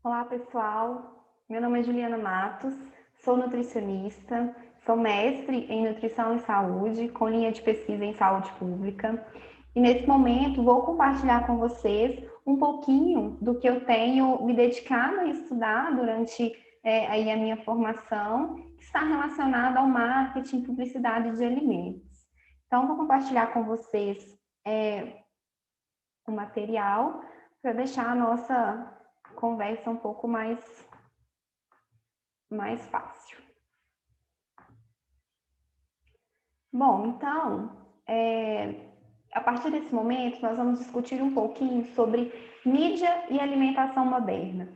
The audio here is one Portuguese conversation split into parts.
Olá, pessoal. Meu nome é Juliana Matos, sou nutricionista, sou mestre em nutrição e saúde, com linha de pesquisa em saúde pública. E nesse momento vou compartilhar com vocês um pouquinho do que eu tenho me dedicado a estudar durante aí a minha formação, que está relacionado ao marketing e publicidade de alimentos. Então, vou compartilhar com vocês o material para deixar a nossa conversa um pouco mais fácil. Bom, então, a partir desse momento, nós vamos discutir um pouquinho sobre mídia e alimentação moderna,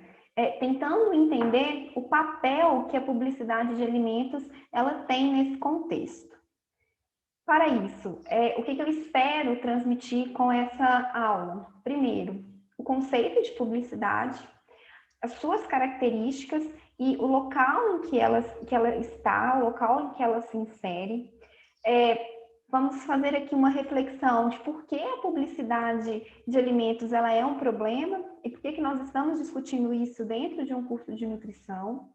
tentando entender o papel que a publicidade de alimentos ela tem nesse contexto. Para isso, o que eu espero transmitir com essa aula? Primeiro, o conceito de publicidade, as suas características e o local em que ela está, o local em que ela se insere. Vamos fazer aqui uma reflexão de por que a publicidade de alimentos ela é um problema e por que nós estamos discutindo isso dentro de um curso de nutrição.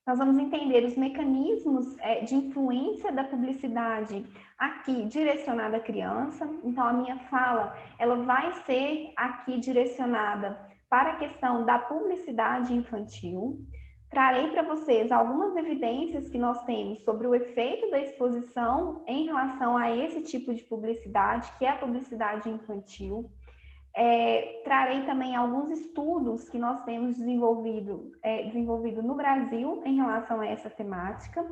Nós vamos entender os mecanismos de influência da publicidade aqui direcionada à criança. Então, a minha fala ela vai ser aqui direcionada para a questão da publicidade infantil. Trarei para vocês algumas evidências que nós temos sobre o efeito da exposição em relação a esse tipo de publicidade, que é a publicidade infantil. Trarei também alguns estudos que nós temos desenvolvido no Brasil em relação a essa temática.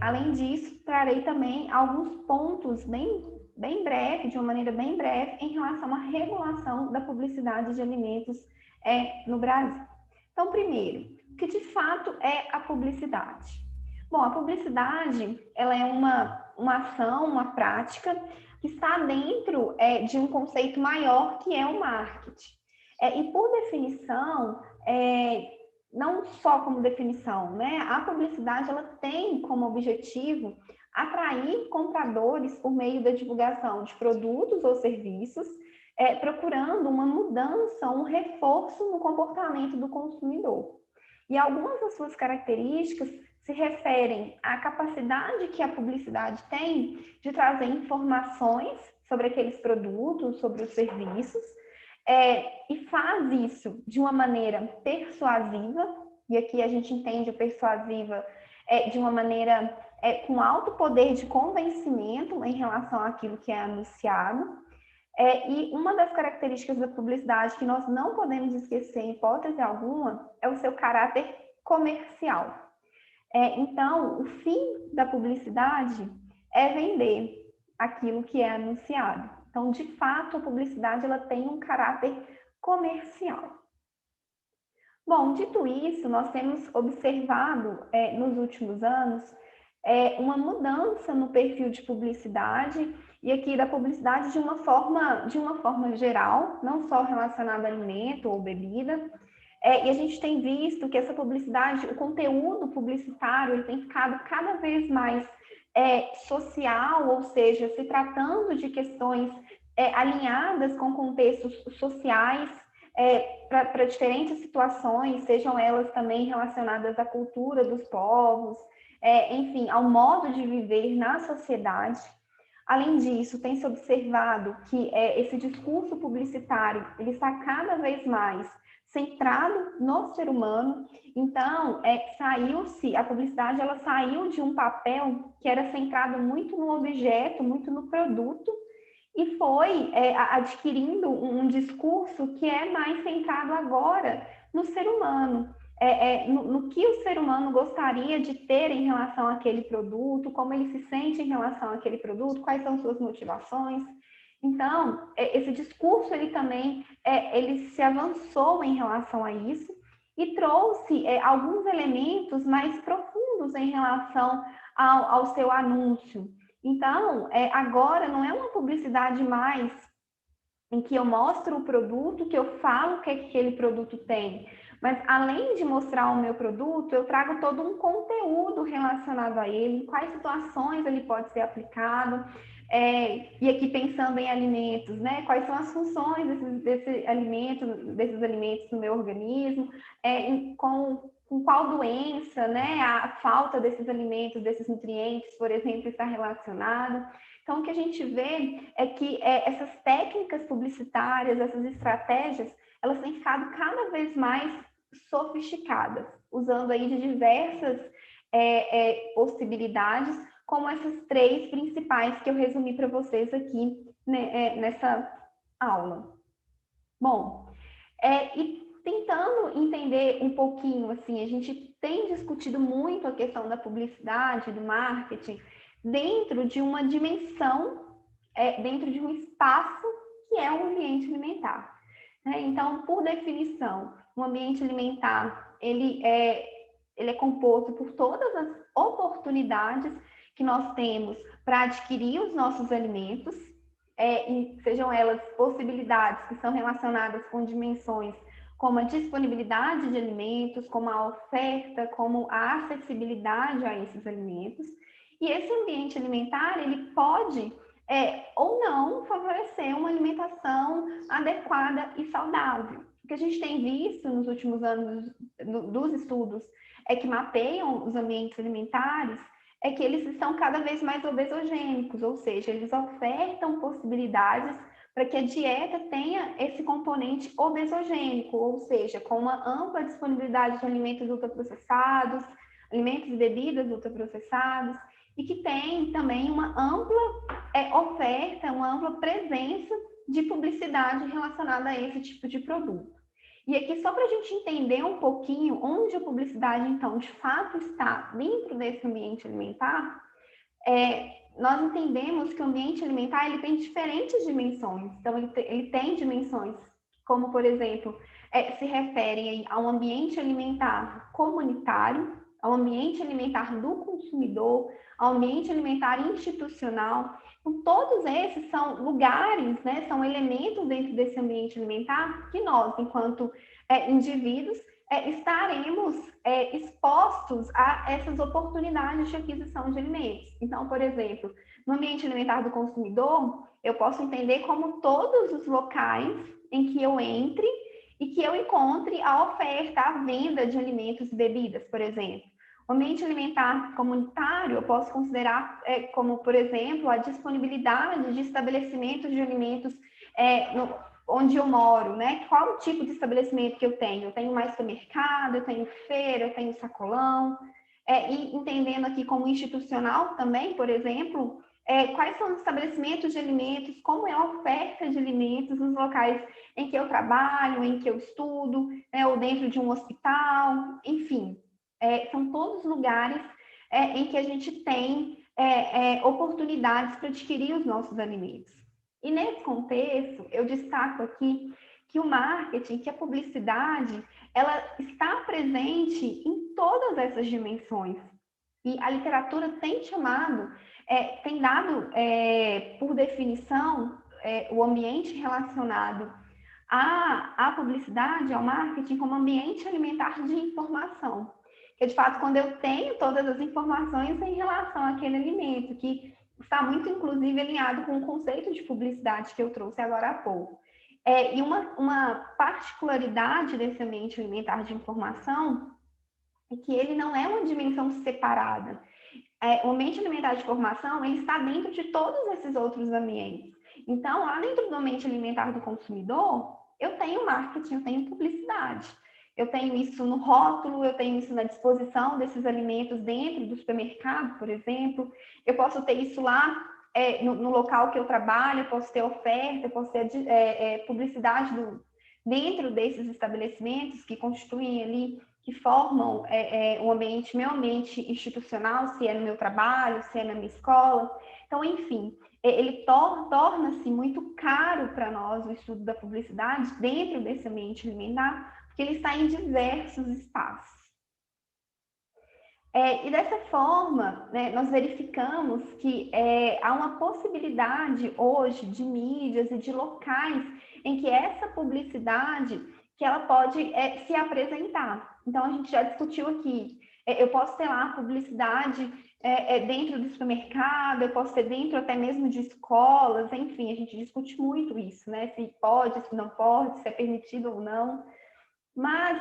Além disso, trarei também alguns pontos bem breve, de uma maneira bem breve, em relação à regulação da publicidade de alimentos no Brasil. Então, primeiro, o que de fato é a publicidade? Bom, a publicidade ela é uma ação, uma prática que está dentro de um conceito maior que é o marketing. E por definição, não só como definição, né? A publicidade ela tem como objetivo atrair compradores por meio da divulgação de produtos ou serviços, procurando uma mudança, um reforço no comportamento do consumidor. E algumas das suas características se referem à capacidade que a publicidade tem de trazer informações sobre aqueles produtos, sobre os serviços, e faz isso de uma maneira persuasiva, e aqui a gente entende a persuasiva de uma maneira com alto poder de convencimento em relação àquilo que é anunciado. E uma das características da publicidade que nós não podemos esquecer em hipótese alguma é o seu caráter comercial. Então, o fim da publicidade é vender aquilo que é anunciado. Então, de fato, a publicidade ela tem um caráter comercial. Bom, dito isso, nós temos observado nos últimos anos uma mudança no perfil de publicidade e aqui da publicidade de uma forma geral, não só relacionada a alimento ou bebida. E a gente tem visto que essa publicidade, o conteúdo publicitário, ele tem ficado cada vez mais social, ou seja, se tratando de questões alinhadas com contextos sociais, para diferentes situações, sejam elas também relacionadas à cultura dos povos, enfim, ao modo de viver na sociedade. Além disso, tem se observado que esse discurso publicitário ele está cada vez mais centrado no ser humano. Então, a publicidade ela saiu de um papel que era centrado muito no objeto, muito no produto, e foi adquirindo um discurso que é mais centrado agora no ser humano, no que o ser humano gostaria de ter em relação àquele produto, como ele se sente em relação àquele produto, quais são suas motivações. Então, esse discurso, ele também, ele se avançou em relação a isso e trouxe alguns elementos mais profundos em relação ao seu anúncio. Então, agora não é uma publicidade mais em que eu mostro o produto, que eu falo o que aquele produto tem, mas além de mostrar o meu produto, eu trago todo um conteúdo relacionado a ele, em quais situações ele pode ser aplicado, E aqui pensando em alimentos, né? Quais são as funções desses alimentos no meu organismo, com qual doença, né? A falta desses alimentos, desses nutrientes, por exemplo, está relacionado. Então, o que a gente vê é que essas técnicas publicitárias, essas estratégias, elas têm ficado cada vez mais sofisticadas, usando aí de diversas possibilidades, como essas 3 principais que eu resumi para vocês aqui, né, nessa aula. Bom, e tentando entender um pouquinho, assim, a gente tem discutido muito a questão da publicidade, do marketing, dentro de uma dimensão, dentro de um espaço que é o ambiente alimentar. Né? Então, por definição, o ambiente alimentar, ele é composto por todas as oportunidades que nós temos para adquirir os nossos alimentos, sejam elas possibilidades que são relacionadas com dimensões como a disponibilidade de alimentos, como a oferta, como a acessibilidade a esses alimentos. E esse ambiente alimentar, ele pode ou não favorecer uma alimentação adequada e saudável. O que a gente tem visto nos últimos anos dos estudos que mapeiam os ambientes alimentares é que eles estão cada vez mais obesogênicos, ou seja, eles ofertam possibilidades para que a dieta tenha esse componente obesogênico, ou seja, com uma ampla disponibilidade de alimentos ultraprocessados, alimentos e bebidas ultraprocessados, e que tem também uma ampla oferta, uma ampla presença de publicidade relacionada a esse tipo de produto. E aqui, só para a gente entender um pouquinho onde a publicidade, então, de fato está dentro desse ambiente alimentar, nós entendemos que o ambiente alimentar ele tem diferentes dimensões. Então, ele tem dimensões como, por exemplo, se referem a um ambiente alimentar comunitário, ao ambiente alimentar do consumidor, ao ambiente alimentar institucional. Então, todos esses são lugares, né, são elementos dentro desse ambiente alimentar que nós, enquanto indivíduos, estaremos expostos a essas oportunidades de aquisição de alimentos. Então, por exemplo, no ambiente alimentar do consumidor, eu posso entender como todos os locais em que eu entre e que eu encontre a oferta, a venda de alimentos e bebidas, por exemplo. O ambiente alimentar comunitário eu posso considerar como, por exemplo, a disponibilidade de estabelecimentos de alimentos onde eu moro, né? Qual o tipo de estabelecimento que eu tenho? Eu tenho mais supermercado, eu tenho feira, eu tenho sacolão. E entendendo aqui como institucional também, por exemplo, quais são os estabelecimentos de alimentos, como é a oferta de alimentos nos locais em que eu trabalho, em que eu estudo, né? Ou dentro de um hospital, enfim. São todos lugares em que a gente tem oportunidades para adquirir os nossos alimentos. E nesse contexto, eu destaco aqui que o marketing, que a publicidade, ela está presente em todas essas dimensões. E a literatura tem chamado, tem dado, por definição, o ambiente relacionado à publicidade, ao marketing, como ambiente alimentar de informação. Que, de fato, quando eu tenho todas as informações em relação àquele alimento, que está muito, inclusive, alinhado com o conceito de publicidade que eu trouxe agora há pouco. E uma particularidade desse ambiente alimentar de informação é que ele não é uma dimensão separada. O ambiente alimentar de informação, ele está dentro de todos esses outros ambientes. Então, lá dentro do ambiente alimentar do consumidor, eu tenho marketing, eu tenho publicidade. Eu tenho isso no rótulo, eu tenho isso na disposição desses alimentos dentro do supermercado, por exemplo. Eu posso ter isso lá no local que eu trabalho, eu posso ter oferta, eu posso ter publicidade dentro desses estabelecimentos que constituem ali, que formam o ambiente, meu ambiente institucional, se é no meu trabalho, se é na minha escola. Então, enfim, ele torna-se muito caro para nós o estudo da publicidade dentro desse ambiente alimentar, porque ele está em diversos espaços. E dessa forma, né, nós verificamos que há uma possibilidade hoje de mídias e de locais em que essa publicidade que ela pode se apresentar. Então, a gente já discutiu aqui Eu posso ter lá publicidade dentro do supermercado, eu posso ter dentro até mesmo de escolas, enfim, a gente discute muito isso, né? Se pode, se não pode, se é permitido ou não. Mas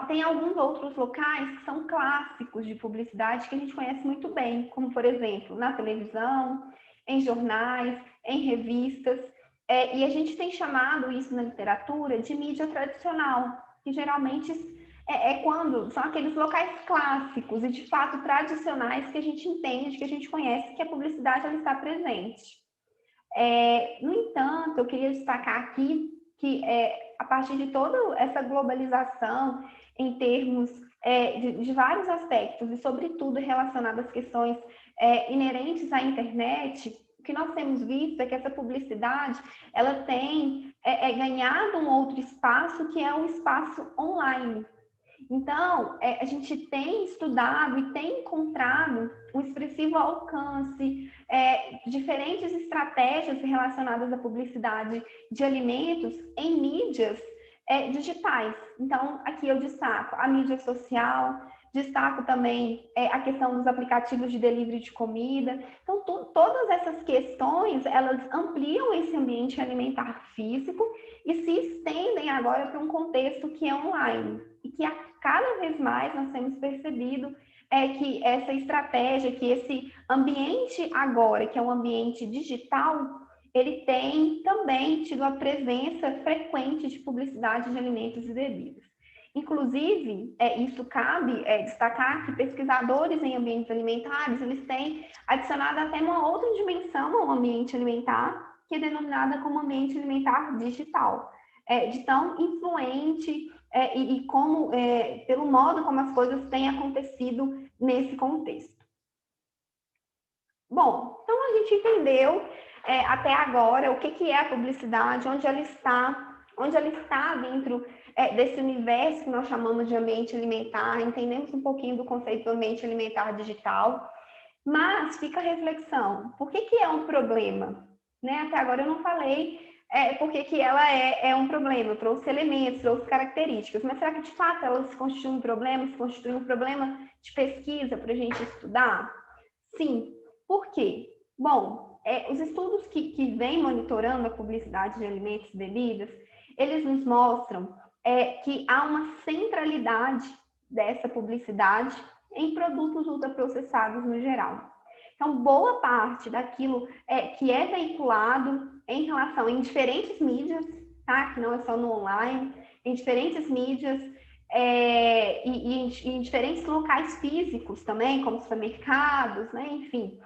tem alguns outros locais que são clássicos de publicidade que a gente conhece muito bem, como, por exemplo, na televisão, em jornais, em revistas. E a gente tem chamado isso na literatura de mídia tradicional, que geralmente quando são aqueles locais clássicos e, de fato, tradicionais que a gente entende, que a gente conhece, que a publicidade ela está presente. No entanto, eu queria destacar aqui que, a partir de toda essa globalização, em termos de vários aspectos, e sobretudo relacionado às questões inerentes à internet, o que nós temos visto é que essa publicidade ela tem ganhado um outro espaço, que é o espaço online. Então, a gente tem estudado e tem encontrado um expressivo alcance, diferentes estratégias relacionadas à publicidade de alimentos em mídias digitais. Então, aqui eu destaco a mídia social, destaco também a questão dos aplicativos de delivery de comida. Então, todas essas questões, elas ampliam esse ambiente alimentar físico e se estendem agora para um contexto que é online. E que cada vez mais nós temos percebido que essa estratégia, que esse ambiente agora, que é um ambiente digital, ele tem também tido a presença frequente de publicidade de alimentos e bebidas. Inclusive, isso cabe destacar que pesquisadores em ambientes alimentares, eles têm adicionado até uma outra dimensão ao ambiente alimentar, que é denominada como ambiente alimentar digital. De tão influente e como, pelo modo como as coisas têm acontecido nesse contexto. Bom, então a gente entendeu até agora o que é a publicidade, onde ela está dentro desse universo que nós chamamos de ambiente alimentar, entendemos um pouquinho do conceito do ambiente alimentar digital, mas fica a reflexão, por que é um problema? Né? Até agora eu não falei por que ela é um problema, eu trouxe elementos, trouxe características, mas será que de fato ela se constitui um problema, de pesquisa para a gente estudar? Sim. Por quê? Bom, os estudos que vêm monitorando a publicidade de alimentos e bebidas, eles nos mostram que há uma centralidade dessa publicidade em produtos ultraprocessados no geral. Então, boa parte daquilo que é veiculado em diferentes mídias, tá? Que não é só no online, em diferentes mídias e em diferentes locais físicos também, como supermercados, né? Enfim,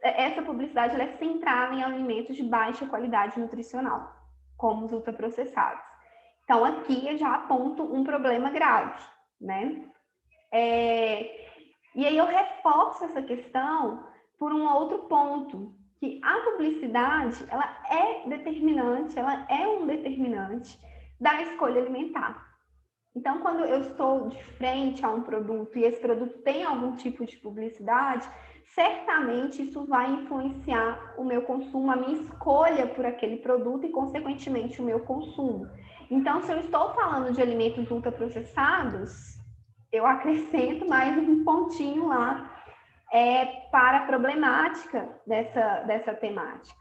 essa publicidade ela é centrada em alimentos de baixa qualidade nutricional, como os ultraprocessados. Então, aqui eu já aponto um problema grave, né? E aí eu reforço essa questão por um outro ponto, que a publicidade, ela é determinante, ela é um determinante da escolha alimentar. Então, quando eu estou de frente a um produto e esse produto tem algum tipo de publicidade, certamente isso vai influenciar o meu consumo, a minha escolha por aquele produto e, consequentemente, o meu consumo. Então, se eu estou falando de alimentos ultraprocessados, eu acrescento mais um pontinho lá para a problemática dessa temática.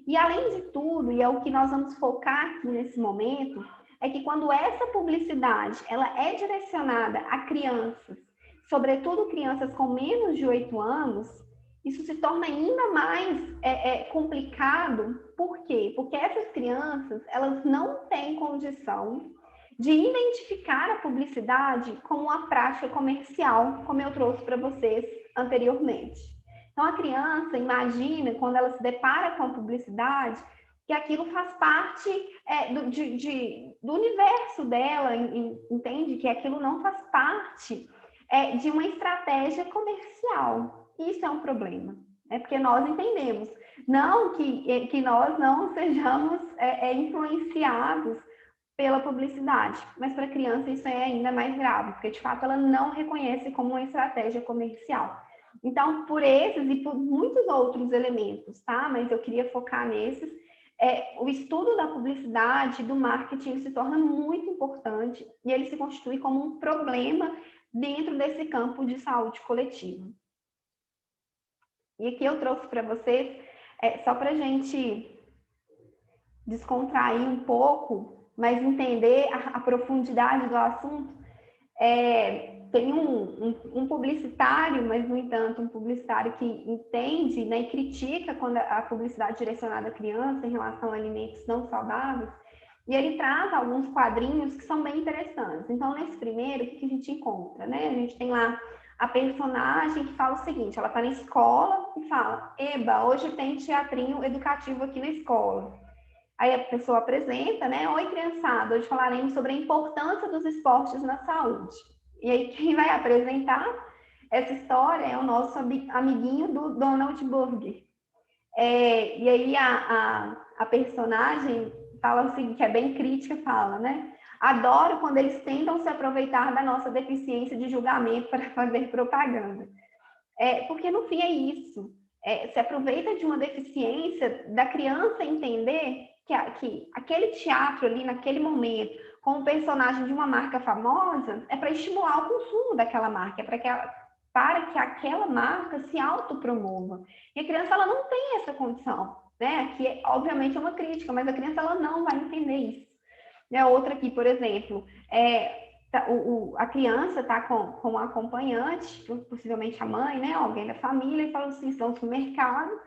E, além de tudo, e é o que nós vamos focar aqui nesse momento, é que quando essa publicidade ela é direcionada a crianças, sobretudo crianças com menos de 8 anos, isso se torna ainda mais complicado. Por quê? Porque essas crianças elas não têm condição de identificar a publicidade como uma prática comercial, como eu trouxe para vocês anteriormente. Então, a criança imagina, quando ela se depara com a publicidade, que aquilo faz parte do universo dela, entende? Que aquilo não faz parte de uma estratégia comercial. Isso é um problema, porque nós entendemos, não que nós não sejamos influenciados pela publicidade, mas para a criança isso é ainda mais grave, porque de fato ela não reconhece como uma estratégia comercial. Então, por esses e por muitos outros elementos, tá? Mas eu queria focar nesses. O estudo da publicidade, do marketing, se torna muito importante e ele se constitui como um problema dentro desse campo de saúde coletiva. E aqui eu trouxe para vocês, só para a gente descontrair um pouco, mas entender a profundidade do assunto. Tem um publicitário, mas, no entanto, um publicitário que entende, né, e critica quando a publicidade direcionada à criança em relação a alimentos não saudáveis, e ele traz alguns quadrinhos que são bem interessantes. Então, nesse primeiro, o que a gente encontra? Né? A gente tem lá a personagem que fala o seguinte, ela está na escola e fala, eba, hoje tem teatrinho educativo aqui na escola. Aí a pessoa apresenta, né? Oi, criançada, hoje falaremos sobre a importância dos esportes na saúde. E aí quem vai apresentar essa história é o nosso amiguinho do Donald Burger. E aí a personagem fala o seguinte, que é bem crítica, fala, né? Adoro quando eles tentam se aproveitar da nossa deficiência de julgamento para fazer propaganda. Porque no fim é isso. Se aproveita de uma deficiência da criança entender que aquele teatro ali, naquele momento, com o personagem de uma marca famosa, é para estimular o consumo daquela marca, para que aquela marca se autopromova. E a criança ela não tem essa condição. Né? Aqui, obviamente, é uma crítica, mas a criança ela não vai entender isso. Outra aqui, por exemplo, a criança está com um acompanhante, possivelmente a mãe, né, alguém da família, e fala assim, estão no supermercado,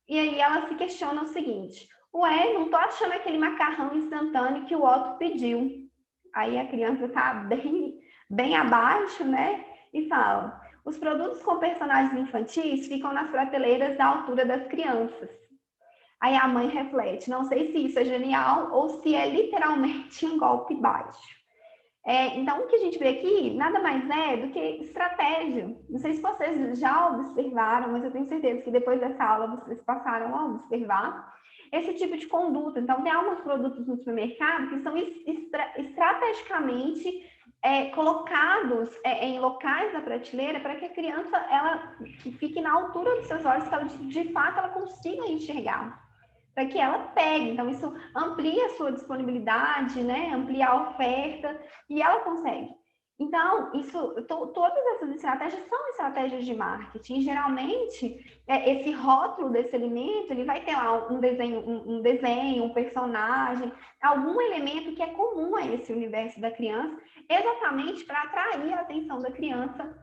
e aí ela se questiona o seguinte, ué, não tô achando aquele macarrão instantâneo que o Otto pediu. Aí a criança está bem abaixo, né, e fala, os produtos com personagens infantis ficam nas prateleiras da altura das crianças. Aí a mãe reflete, não sei se isso é genial ou se é literalmente um golpe baixo. Então, o que a gente vê aqui nada mais é do que estratégia. Não sei se vocês já observaram, mas eu tenho certeza que depois dessa aula vocês passaram a observar esse tipo de conduta. Então, tem alguns produtos no supermercado que são estrategicamente colocados em locais da prateleira para que a criança ela fique na altura dos seus olhos, que ela, de fato ela consiga enxergar, para que ela pegue. Então, isso amplia a sua disponibilidade, né? Amplia a oferta e ela consegue. Então, todas essas estratégias são estratégias de marketing. Geralmente, esse rótulo desse alimento, ele vai ter lá um desenho, um personagem, algum elemento que é comum a esse universo da criança, exatamente para atrair a atenção da criança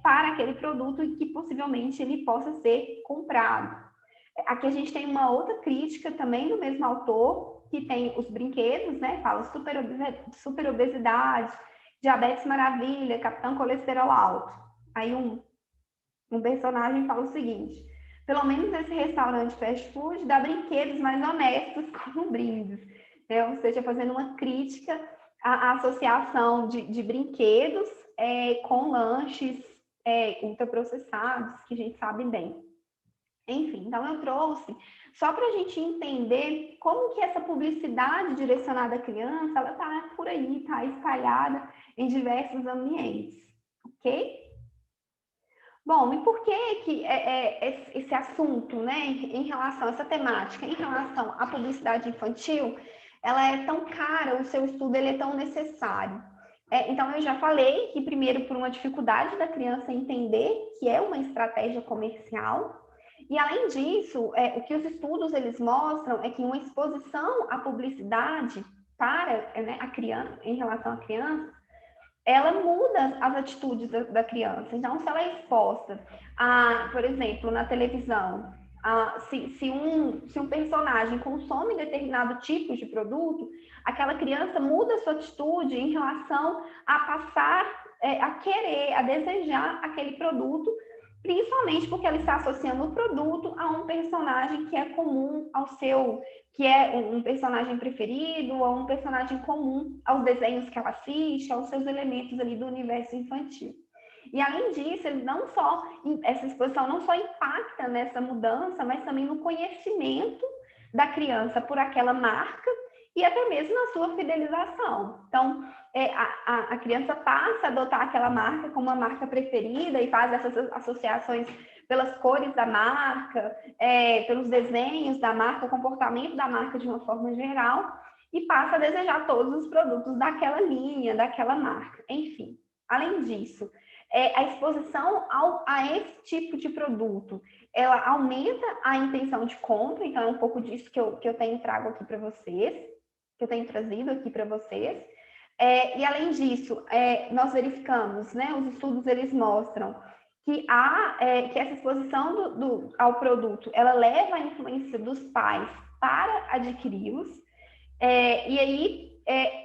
para aquele produto e que possivelmente ele possa ser comprado. Aqui a gente tem uma outra crítica também do mesmo autor, que tem os brinquedos, né? Fala super obesidade, diabetes maravilha, capitão colesterol alto. Aí um personagem fala o seguinte, pelo menos esse restaurante fast food dá brinquedos mais honestos como brindes. Né? Ou seja, fazendo uma crítica à associação de brinquedos com lanches ultraprocessados, que a gente sabe bem. Enfim, então eu trouxe só para a gente entender como que essa publicidade direcionada à criança, ela está por aí, está espalhada em diversos ambientes, ok? Bom, e por que esse assunto, né, em relação a essa temática, em relação à publicidade infantil, ela é tão cara, o seu estudo ele é tão necessário? Então, eu já falei que, primeiro, por uma dificuldade da criança entender que é uma estratégia comercial. E, além disso, o que os estudos eles mostram é que uma exposição à publicidade para a criança, em relação à criança, ela muda as atitudes da criança. Então, se ela é exposta a, por exemplo, na televisão, se um personagem consome determinado tipo de produto, aquela criança muda a sua atitude em relação a passar a querer, a desejar aquele produto, principalmente porque ela está associando o produto a um personagem que é comum ao seu, que é um personagem preferido, ou um personagem comum aos desenhos que ela assiste, aos seus elementos ali do universo infantil. E, além disso, essa exposição não só impacta nessa mudança, mas também no conhecimento da criança por aquela marca e até mesmo na sua fidelização. Então, a criança passa a adotar aquela marca como uma marca preferida e faz essas associações pelas cores da marca, pelos desenhos da marca, o comportamento da marca de uma forma geral, e passa a desejar todos os produtos daquela linha, daquela marca, enfim. Além disso, a exposição a esse tipo de produto, ela aumenta a intenção de compra, então é um pouco disso que eu tenho trago aqui para vocês, que eu tenho trazido aqui para vocês. E além disso, nós verificamos, né, os estudos eles mostram que que essa exposição ao produto, ela leva a influência dos pais para adquiri-los, e aí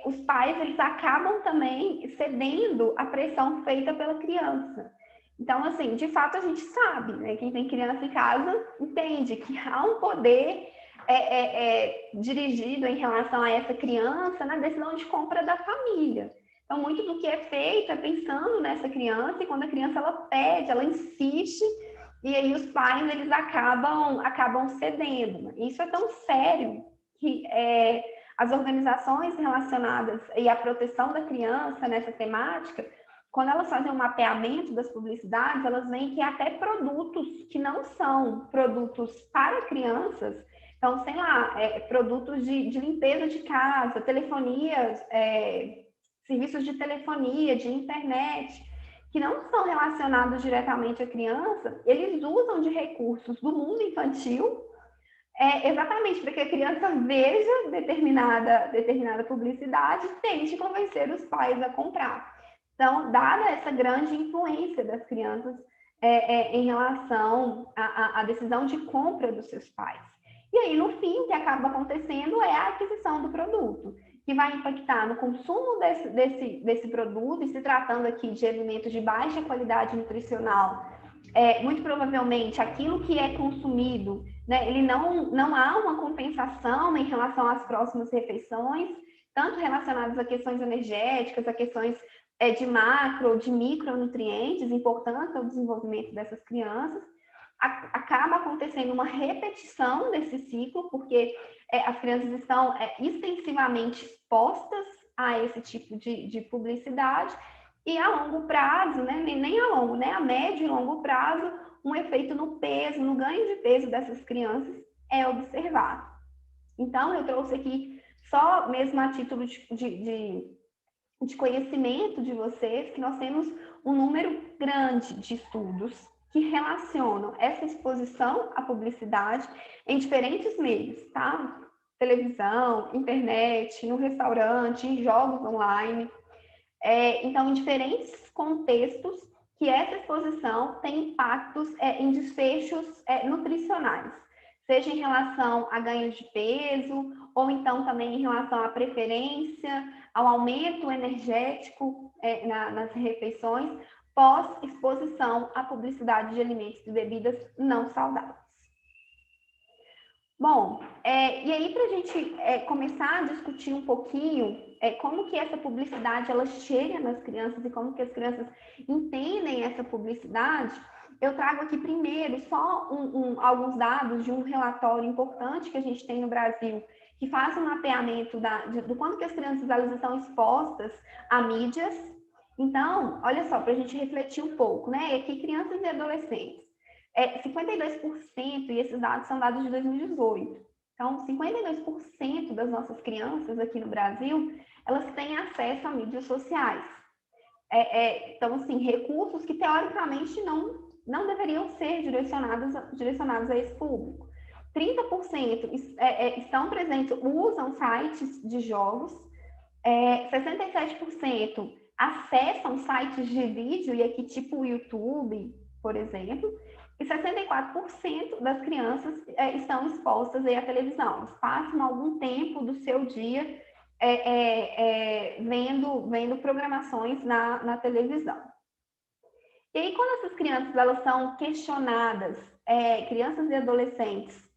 os pais eles acabam também cedendo à pressão feita pela criança. Então, assim, de fato a gente sabe, né? Quem tem criança em casa entende que há um poder dirigido em relação a essa criança na decisão de compra da família. Então, muito do que é feito é pensando nessa criança, e quando a criança ela pede, ela insiste, e aí os pais eles acabam cedendo. Isso é tão sério que as organizações relacionadas e à proteção da criança nessa temática, quando elas fazem um mapeamento das publicidades, elas veem que até produtos que não são produtos para crianças, então, sei lá, produtos de limpeza de casa, telefonia, serviços de telefonia, de internet, que não são relacionados diretamente à criança, eles usam de recursos do mundo infantil, exatamente para que a criança veja determinada publicidade e tente convencer os pais a comprar. Então, dada essa grande influência das crianças em relação à decisão de compra dos seus pais. E aí, no fim, o que acaba acontecendo é a aquisição do produto, que vai impactar no consumo desse produto, e se tratando aqui de alimentos de baixa qualidade nutricional, muito provavelmente aquilo que é consumido, né, ele não há uma compensação em relação às próximas refeições, tanto relacionadas a questões energéticas, a questões de macro, de micronutrientes importantes ao desenvolvimento dessas crianças. Acaba acontecendo uma repetição desse ciclo, porque as crianças estão extensivamente expostas a esse tipo de publicidade, e a longo prazo, né, nem a longo, né, a médio e longo prazo, um efeito no peso, no ganho de peso dessas crianças é observado. Então, eu trouxe aqui só mesmo a título de conhecimento de vocês, que nós temos um número grande de estudos que relacionam essa exposição à publicidade em diferentes meios, tá? Televisão, internet, no restaurante, em jogos online. Então, em diferentes contextos, que essa exposição tem impactos em desfechos nutricionais, seja em relação a ganho de peso, ou então também em relação à preferência, ao aumento energético nas refeições, pós-exposição à publicidade de alimentos e bebidas não saudáveis. Bom, e aí para a gente começar a discutir um pouquinho como que essa publicidade ela chega nas crianças e como que as crianças entendem essa publicidade, eu trago aqui primeiro só alguns dados de um relatório importante que a gente tem no Brasil, que faz um mapeamento do quanto que as crianças elas estão expostas a mídias. Então, olha só, para a gente refletir um pouco, né? Aqui crianças e adolescentes. 52%, e esses dados são dados de 2018. Então, 52% das nossas crianças aqui no Brasil, elas têm acesso a mídias sociais. Então, assim, recursos que teoricamente não deveriam ser direcionados a esse público. 30% estão presentes, usam sites de jogos, 67% acessam sites de vídeo, e aqui tipo o YouTube, por exemplo, e 64% das crianças estão expostas à televisão. Eles passam algum tempo do seu dia vendo programações na televisão. E aí, quando essas crianças elas são questionadas, crianças e adolescentes,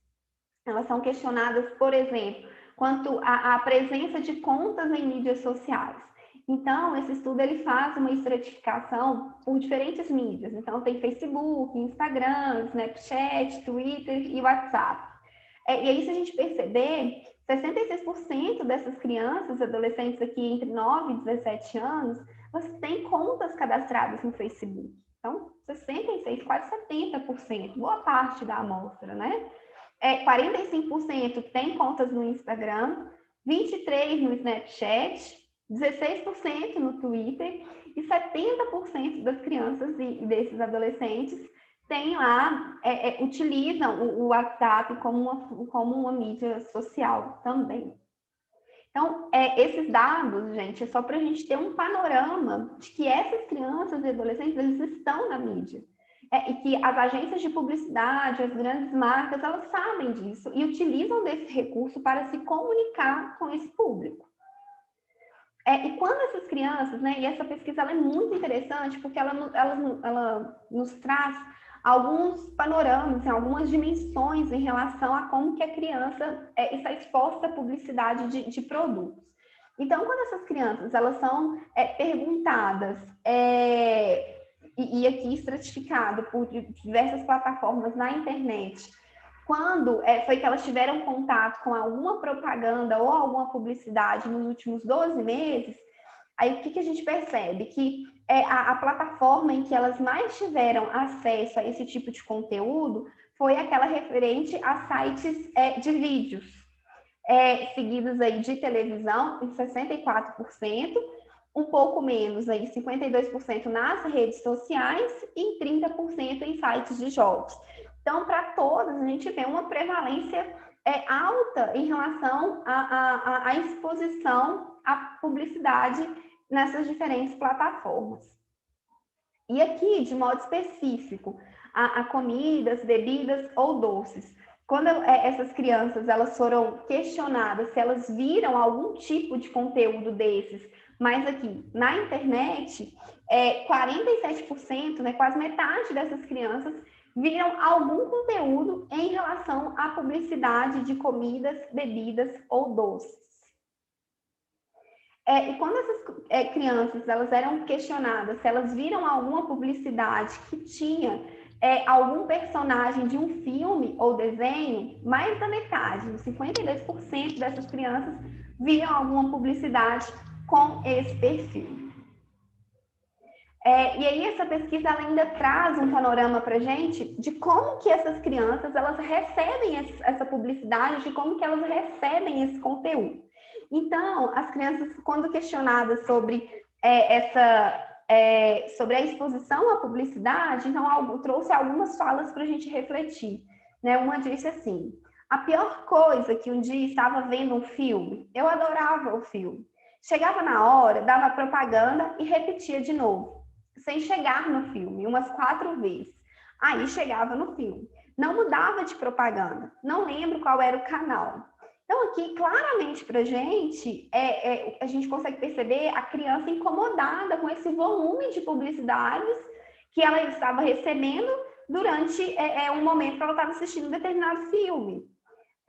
elas são questionadas, por exemplo, quanto à presença de contas em mídias sociais. Então, esse estudo ele faz uma estratificação por diferentes mídias. Então, tem Facebook, Instagram, Snapchat, Twitter e WhatsApp. E aí, se a gente perceber, 66% dessas crianças e adolescentes aqui entre 9 e 17 anos, elas têm contas cadastradas no Facebook. Então, 66%, quase 70%, boa parte da amostra, né? 45% tem contas no Instagram, 23% no Snapchat, 16% no Twitter e 70% das crianças e desses adolescentes têm lá, utilizam o WhatsApp como uma mídia social também. Então, esses dados, gente, é só para a gente ter um panorama de que essas crianças e adolescentes, eles estão na mídia. E que as agências de publicidade, as grandes marcas, elas sabem disso e utilizam desse recurso para se comunicar com esse público. E quando essas crianças, né, e essa pesquisa ela é muito interessante porque ela nos traz alguns panoramas, algumas dimensões em relação a como que a criança está exposta à publicidade de produtos. Então, quando essas crianças elas são perguntadas, e aqui estratificado por diversas plataformas na internet, quando foi que elas tiveram contato com alguma propaganda ou alguma publicidade nos últimos 12 meses, aí o que a gente percebe? Que a plataforma em que elas mais tiveram acesso a esse tipo de conteúdo foi aquela referente a sites de vídeos, seguidos aí de televisão, em 64%, um pouco menos, aí 52% nas redes sociais e 30% em sites de jogos. Então, para todas, a gente vê uma prevalência alta em relação à exposição à publicidade nessas diferentes plataformas. E aqui, de modo específico, a comidas, bebidas ou doces. Quando essas crianças elas foram questionadas se elas viram algum tipo de conteúdo desses, mas aqui na internet, 47%, né, quase metade dessas crianças viram algum conteúdo em relação à publicidade de comidas, bebidas ou doces. E quando essas crianças elas eram questionadas se elas viram alguma publicidade que tinha algum personagem de um filme ou desenho, mais da metade, 52% dessas crianças viram alguma publicidade com esse perfil. E aí essa pesquisa ela ainda traz um panorama para a gente de como que essas crianças elas recebem essa publicidade, de como que elas recebem esse conteúdo. Então, as crianças, quando questionadas sobre sobre a exposição à publicidade, então trouxe algumas falas para a gente refletir. Né? Uma disse assim: a pior coisa que um dia estava vendo um filme, eu adorava o filme. Chegava na hora, dava propaganda e repetia de novo, sem chegar no filme, umas 4 vezes. Aí chegava no filme. Não mudava de propaganda, não lembro qual era o canal. Então, aqui, claramente para a gente consegue perceber a criança incomodada com esse volume de publicidades que ela estava recebendo durante um momento que ela estava assistindo um determinado filme.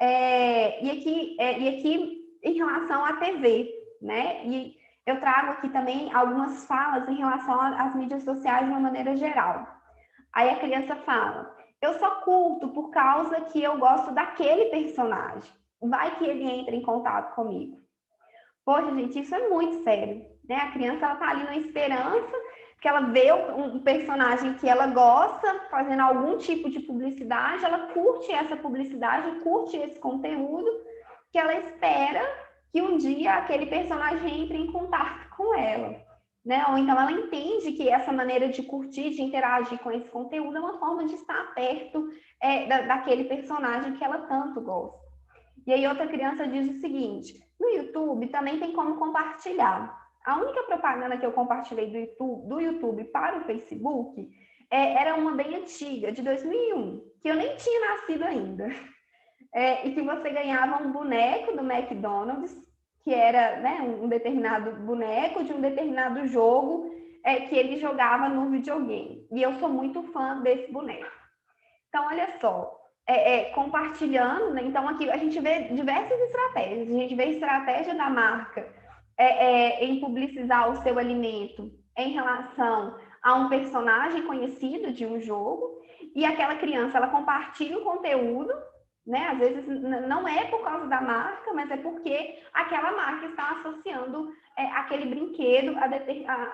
E aqui, em relação à TV, né? E eu trago aqui também algumas falas em relação às mídias sociais de uma maneira geral. Aí a criança fala: eu só curto por causa que eu gosto daquele personagem. Vai que ele entra em contato comigo. Poxa, gente, isso é muito sério, né? A criança, ela tá ali na esperança que ela vê um personagem que ela gosta fazendo algum tipo de publicidade, ela curte essa publicidade, curte esse conteúdo, que ela espera que um dia aquele personagem entre em contato com ela, né? Ou então ela entende que essa maneira de curtir, de interagir com esse conteúdo é uma forma de estar perto daquele personagem que ela tanto gosta. E aí outra criança diz o seguinte: no YouTube também tem como compartilhar. A única propaganda que eu compartilhei do YouTube para o Facebook era uma bem antiga, de 2001, que eu nem tinha nascido ainda. E que você ganhava um boneco do McDonald's, que era, né, um determinado boneco de um determinado jogo que ele jogava no videogame. E eu sou muito fã desse boneco. Então, olha só, compartilhando, né? Então aqui a gente vê diversas estratégias. A gente vê a estratégia da marca em publicizar o seu alimento em relação a um personagem conhecido de um jogo, e aquela criança, ela compartilha o conteúdo, né? Às vezes não é por causa da marca, mas é porque aquela marca está associando aquele brinquedo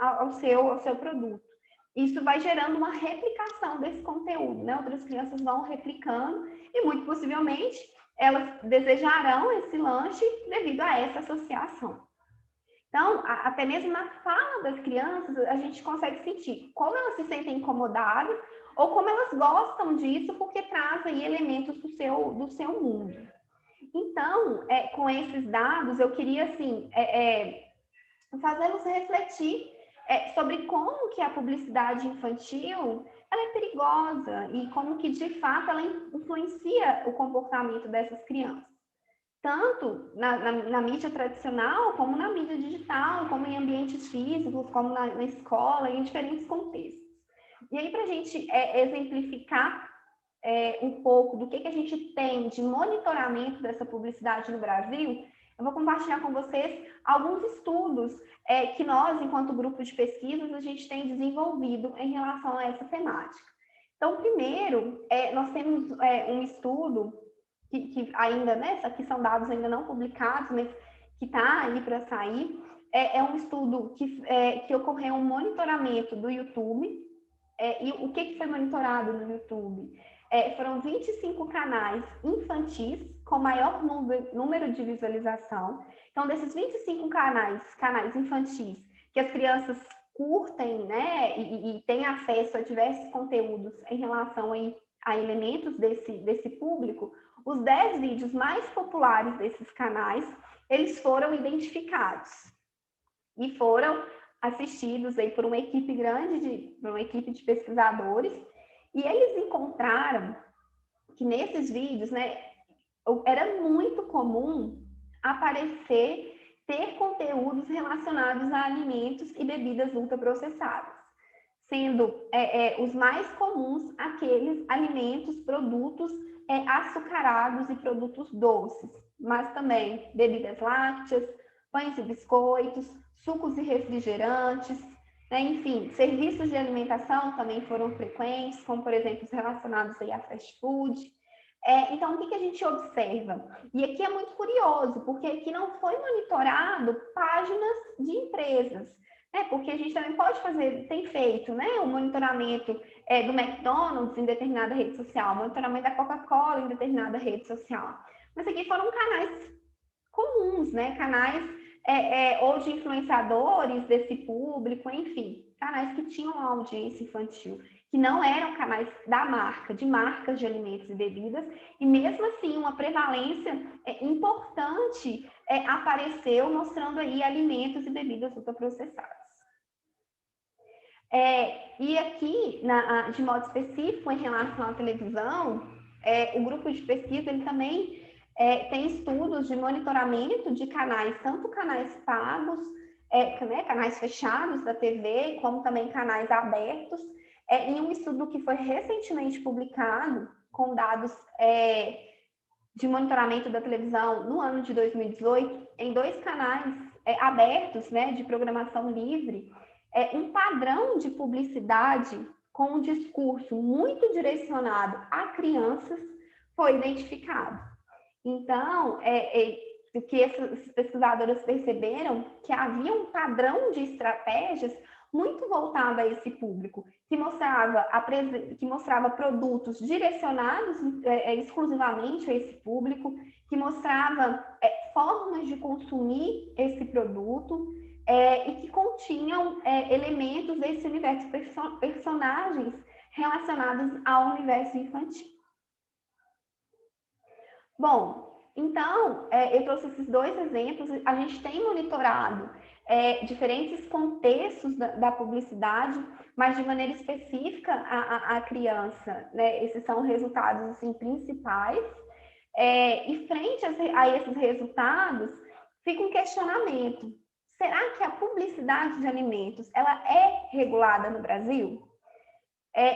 ao seu produto. Isso vai gerando uma replicação desse conteúdo, né? Outras crianças vão replicando e, muito possivelmente, elas desejarão esse lanche devido a essa associação. Então, até mesmo na fala das crianças, a gente consegue sentir como elas se sentem incomodadas ou como elas gostam disso porque traz aí elementos do seu mundo. Então, com esses dados, eu queria, assim, fazê-los refletir sobre como que a publicidade infantil ela é perigosa e como que, de fato, ela influencia o comportamento dessas crianças. Tanto na mídia tradicional, como na mídia digital, como em ambientes físicos, como na escola, em diferentes contextos. E aí, para a gente exemplificar um pouco do que a gente tem de monitoramento dessa publicidade no Brasil, eu vou compartilhar com vocês alguns estudos que nós, enquanto grupo de pesquisas, a gente tem desenvolvido em relação a essa temática. Então, primeiro, nós temos um estudo que ainda, né, aqui são dados ainda não publicados, mas que está aí para sair, é um estudo que ocorreu um monitoramento do YouTube. E o que foi monitorado no YouTube? Foram 25 canais infantis com maior número de visualização. Então, desses 25 canais infantis, que as crianças curtem, né, e têm acesso a diversos conteúdos em relação a elementos desse público, os 10 vídeos mais populares desses canais, eles foram identificados e foram assistidos aí por uma equipe grande, por uma equipe de pesquisadores, e eles encontraram que nesses vídeos, né, era muito comum ter conteúdos relacionados a alimentos e bebidas ultraprocessadas, sendo os mais comuns aqueles alimentos, produtos açucarados e produtos doces, mas também bebidas lácteas, pães e biscoitos, sucos e refrigerantes, né? Enfim, serviços de alimentação também foram frequentes, como, por exemplo, os relacionados aí a fast food. Então, o que a gente observa? E aqui é muito curioso, porque aqui não foi monitorado páginas de empresas, né? Porque a gente também pode tem feito, né, o monitoramento do McDonald's em determinada rede social, monitoramento da Coca-Cola em determinada rede social. Mas aqui foram canais comuns, né? Canais ou de influenciadores desse público, enfim, canais que tinham uma audiência infantil, que não eram canais da marca, de marcas de alimentos e bebidas, e mesmo assim uma prevalência importante apareceu mostrando aí alimentos e bebidas ultraprocessadas. E aqui, de modo específico, em relação à televisão, o grupo de pesquisa ele também tem estudos de monitoramento de canais, tanto canais pagos, né, canais fechados da TV, como também canais abertos, em um estudo que foi recentemente publicado, com dados de monitoramento da televisão no ano de 2018, em 2 canais abertos, né, de programação livre, um padrão de publicidade com um discurso muito direcionado a crianças foi identificado. Então, o que esses pesquisadores perceberam que havia um padrão de estratégias muito voltado a esse público, que mostrava produtos direcionados exclusivamente a esse público, que mostrava formas de consumir esse produto e que continham elementos desse universo, personagens relacionados ao universo infantil. Bom, então, eu trouxe esses 2 exemplos. A gente tem monitorado diferentes contextos da publicidade, mas de maneira específica a criança, né? Esses são resultados assim, principais. E frente a esses resultados, fica um questionamento. Será que a publicidade de alimentos ela é regulada no Brasil?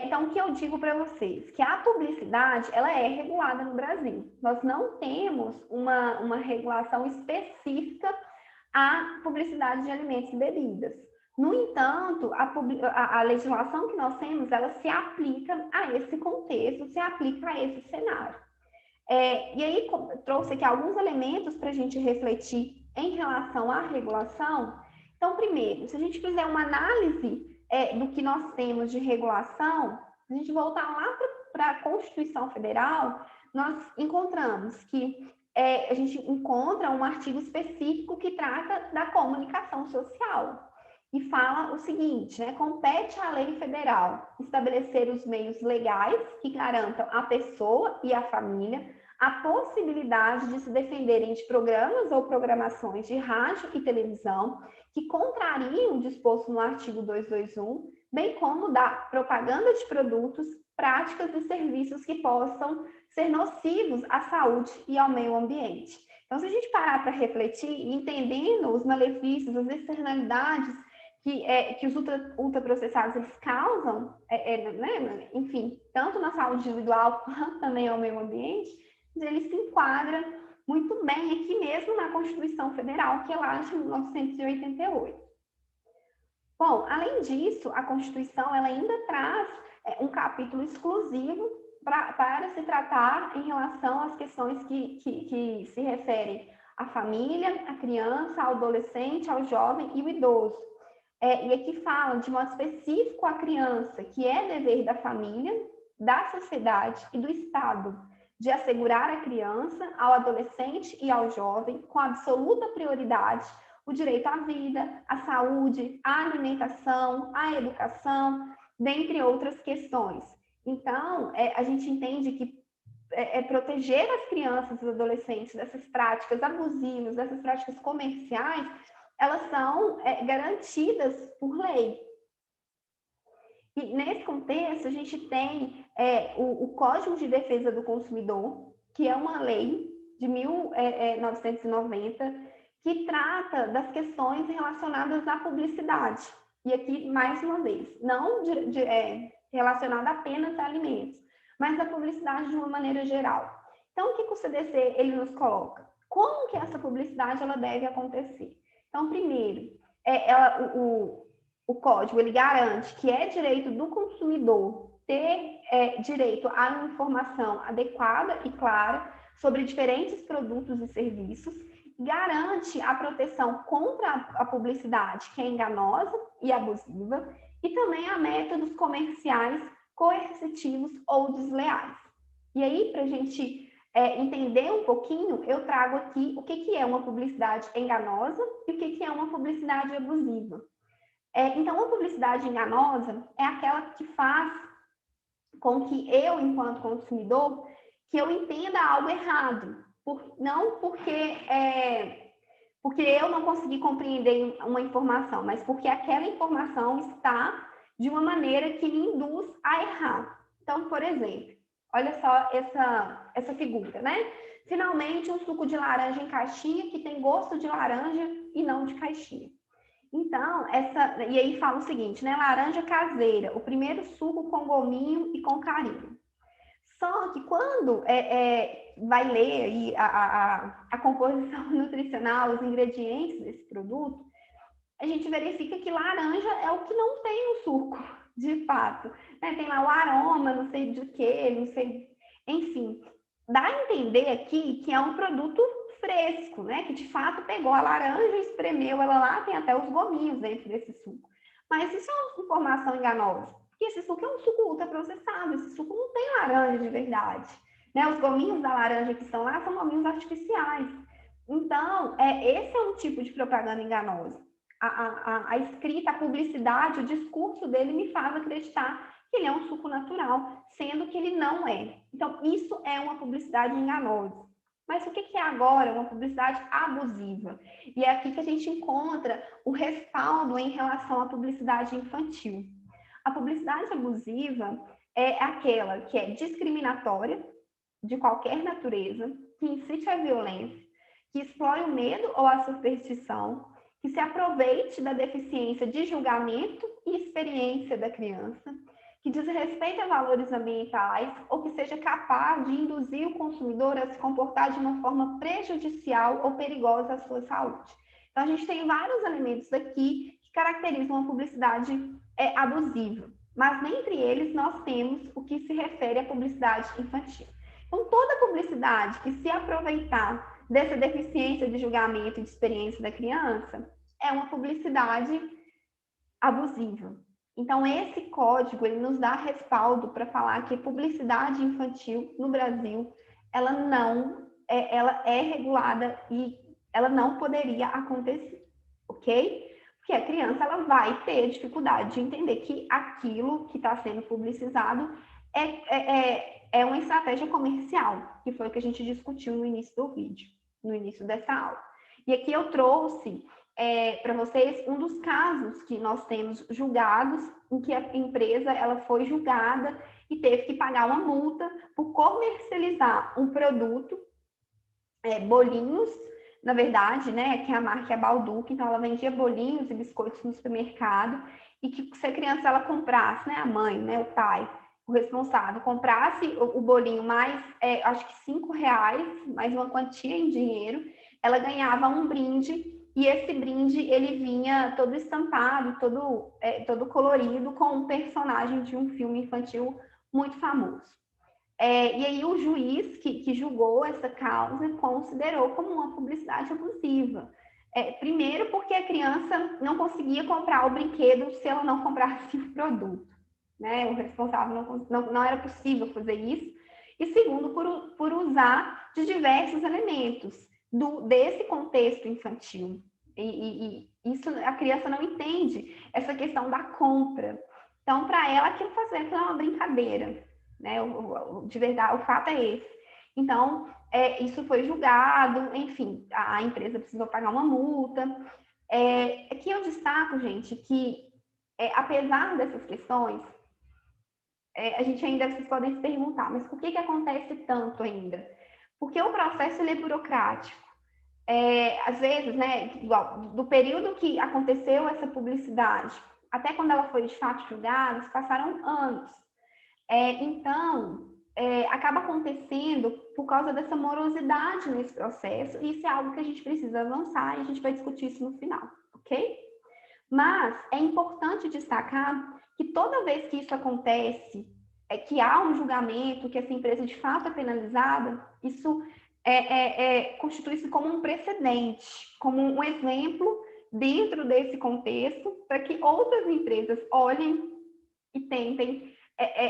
Então, o que eu digo para vocês? Que a publicidade, ela é regulada no Brasil. Nós não temos uma regulação específica à publicidade de alimentos e bebidas. No entanto, a legislação que nós temos, ela se aplica a esse contexto, se aplica a esse cenário. E aí, trouxe aqui alguns elementos para a gente refletir em relação à regulação. Então, primeiro, se a gente fizer uma análise do que nós temos de regulação, se a gente voltar lá para a Constituição Federal, nós encontramos que a gente encontra um artigo específico que trata da comunicação social e fala o seguinte, né? Compete à lei federal estabelecer os meios legais que garantam à pessoa e à família a possibilidade de se defenderem de programas ou programações de rádio e televisão que contrariam o disposto no artigo 221, bem como da propaganda de produtos, práticas e serviços que possam ser nocivos à saúde e ao meio ambiente. Então, se a gente parar para refletir, entendendo os malefícios, as externalidades que os ultraprocessados eles causam, né, enfim, tanto na saúde individual quanto também ao meio ambiente, ele se enquadra muito bem aqui mesmo na Constituição Federal, que é lá de 1988. Bom, além disso, a Constituição ela ainda traz um capítulo exclusivo para se tratar em relação às questões que se referem à família, à criança, ao adolescente, ao jovem e ao idoso. E aqui fala de modo específico a criança, que é dever da família, da sociedade e do Estado, de assegurar à criança, ao adolescente e ao jovem, com absoluta prioridade, o direito à vida, à saúde, à alimentação, à educação, dentre outras questões. Então, a gente entende que proteger as crianças e os adolescentes dessas práticas abusivas, dessas práticas comerciais, elas são garantidas por lei. E nesse contexto, a gente tem o Código de Defesa do Consumidor, que é uma lei de 1990, que trata das questões relacionadas à publicidade. E aqui, mais uma vez, não relacionada apenas a alimentos, mas da publicidade de uma maneira geral. Então, o que o CDC ele nos coloca? Como que essa publicidade ela deve acontecer? Então, primeiro, o código ele garante que é direito do consumidor ter direito à informação adequada e clara sobre diferentes produtos e serviços, garante a proteção contra a publicidade que é enganosa e abusiva e também a métodos comerciais coercitivos ou desleais. E aí, para a gente entender um pouquinho, eu trago aqui o que é uma publicidade enganosa e o que é uma publicidade abusiva. Então, uma publicidade enganosa é aquela que faz com que eu, enquanto consumidor, que eu entenda algo errado, não porque eu não consegui compreender uma informação, mas porque aquela informação está de uma maneira que me induz a errar. Então, por exemplo, olha só essa figura, né? Finalmente, um suco de laranja em caixinha que tem gosto de laranja e não de caixinha. Então, e aí fala o seguinte, né? Laranja caseira, o primeiro suco com gominho e com carinho. Só que quando vai ler aí a composição nutricional, os ingredientes desse produto, a gente verifica que laranja é o que não tem no suco, de fato. Né? Tem lá o aroma, não sei de quê, não sei... Enfim, dá a entender aqui que é um produto fresco, né? Que de fato pegou a laranja, espremeu ela lá, tem até os gominhos dentro desse suco. Mas isso é uma informação enganosa, porque esse suco é um suco ultraprocessado, esse suco não tem laranja de verdade. Né? Os gominhos da laranja que estão lá são gominhos artificiais. Então, esse é um tipo de propaganda enganosa. A escrita, a publicidade, o discurso dele me faz acreditar que ele é um suco natural, sendo que ele não é. Então, isso é uma publicidade enganosa. Mas o que é agora uma publicidade abusiva? E é aqui que a gente encontra o respaldo em relação à publicidade infantil. A publicidade abusiva é aquela que é discriminatória, de qualquer natureza, que incite a violência, que explore o medo ou a superstição, que se aproveite da deficiência de julgamento e experiência da criança, que desrespeite a valores ambientais ou que seja capaz de induzir o consumidor a se comportar de uma forma prejudicial ou perigosa à sua saúde. Então, a gente tem vários elementos aqui que caracterizam a publicidade abusiva, mas dentre eles nós temos o que se refere à publicidade infantil. Então, toda publicidade que se aproveitar dessa deficiência de julgamento e de experiência da criança é uma publicidade abusiva. Então, esse código ele nos dá respaldo para falar que publicidade infantil no Brasil ela não ela é regulada e ela não poderia acontecer, ok? Porque a criança ela vai ter dificuldade de entender que aquilo que está sendo publicizado é uma estratégia comercial, que foi o que a gente discutiu no início do vídeo, no início dessa aula. E aqui eu trouxe para vocês um dos casos que nós temos julgados, em que a empresa ela foi julgada e teve que pagar uma multa por comercializar um produto, bolinhos, na verdade, né, que a marca é Balduco, então ela vendia bolinhos e biscoitos no supermercado, e que se a criança ela comprasse, né, a mãe, né, o pai, o responsável, comprasse o bolinho mais, acho que R$5, mais uma quantia em dinheiro, ela ganhava um brinde, e esse brinde, ele vinha todo estampado, todo colorido, com um personagem de um filme infantil muito famoso. E aí o juiz que julgou essa causa considerou como uma publicidade abusiva. Primeiro porque a criança não conseguia comprar o brinquedo se ela não comprasse o produto, né? O responsável não era possível fazer isso. E segundo, por usar de diversos elementos desse contexto infantil. E isso a criança não entende, essa questão da compra. Então, para ela, aquilo é uma brincadeira. Né? De verdade, o fato é esse. Então, isso foi julgado, enfim, a empresa precisou pagar uma multa. Aqui eu destaco, gente, que apesar dessas questões, a gente ainda, vocês podem se perguntar, mas por que acontece tanto ainda? Porque o processo ele é burocrático. Às vezes, né, igual, do período que aconteceu essa publicidade até quando ela foi de fato julgada, passaram anos. Então, acaba acontecendo por causa dessa morosidade nesse processo, e isso é algo que a gente precisa avançar e a gente vai discutir isso no final, ok? Mas é importante destacar que toda vez que isso acontece, que há um julgamento, que essa empresa de fato é penalizada, isso constitui-se como um precedente, como um exemplo dentro desse contexto, para que outras empresas olhem e tentem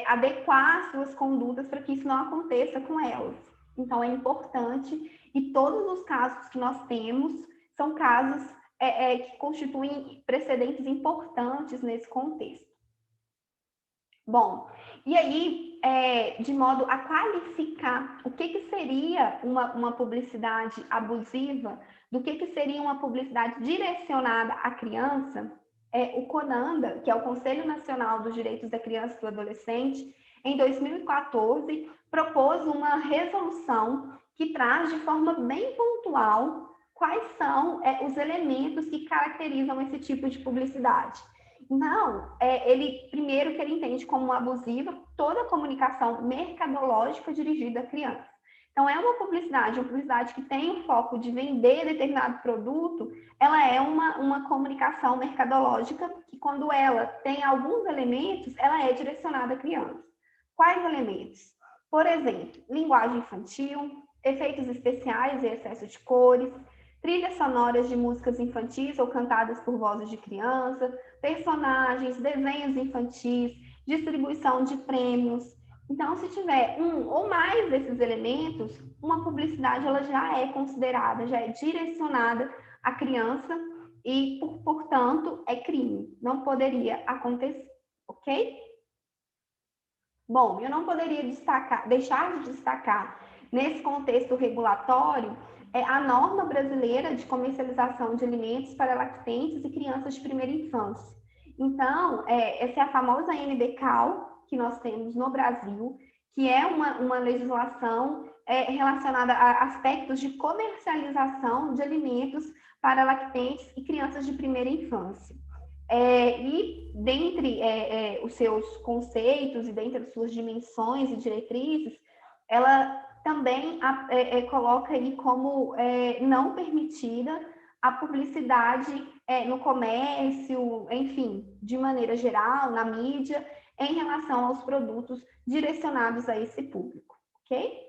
adequar suas condutas para que isso não aconteça com elas. Então, é importante, e todos os casos que nós temos são casos que constituem precedentes importantes nesse contexto. Bom, e aí, de modo a qualificar o que seria uma publicidade abusiva, do que seria uma publicidade direcionada à criança, o CONANDA, que é o Conselho Nacional dos Direitos da Criança e do Adolescente, em 2014, propôs uma resolução que traz de forma bem pontual quais são os elementos que caracterizam esse tipo de publicidade. Então, primeiro que ele entende como abusiva toda comunicação mercadológica dirigida à criança. Então, é uma publicidade que tem o foco de vender determinado produto, ela é uma comunicação mercadológica que, quando ela tem alguns elementos, ela é direcionada à criança. Quais elementos? Por exemplo, linguagem infantil, efeitos especiais e excesso de cores, trilhas sonoras de músicas infantis ou cantadas por vozes de criança, personagens, desenhos infantis, distribuição de prêmios. Então, se tiver um ou mais desses elementos, uma publicidade ela já é considerada, já é direcionada à criança e, portanto, é crime. Não poderia acontecer, ok? Bom, eu não poderia deixar de destacar, nesse contexto regulatório, a norma brasileira de comercialização de alimentos para lactentes e crianças de primeira infância. Então, essa é a famosa NBCAL que nós temos no Brasil, que é uma legislação relacionada a aspectos de comercialização de alimentos para lactentes e crianças de primeira infância. E dentre os seus conceitos e dentre as suas dimensões e diretrizes, ela também coloca aí como não permitida a publicidade no comércio, enfim, de maneira geral, na mídia, em relação aos produtos direcionados a esse público, ok?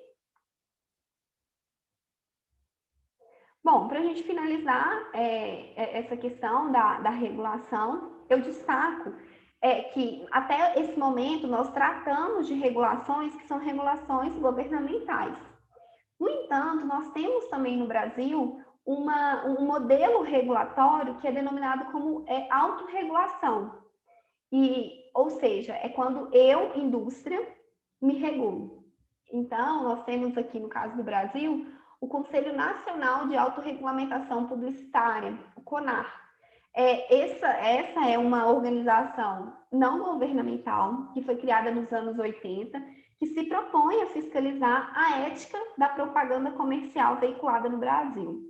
Bom, para a gente finalizar essa questão da regulação, eu destaco que até esse momento nós tratamos de regulações que são regulações governamentais. No entanto, nós temos também no Brasil um modelo regulatório que é denominado como autorregulação. Ou seja, é quando eu, indústria, me regulo. Então, nós temos aqui, no caso do Brasil, o Conselho Nacional de Autorregulamentação Publicitária, o CONAR. Essa é uma organização não governamental que foi criada nos anos 80, que se propõe a fiscalizar a ética da propaganda comercial veiculada no Brasil.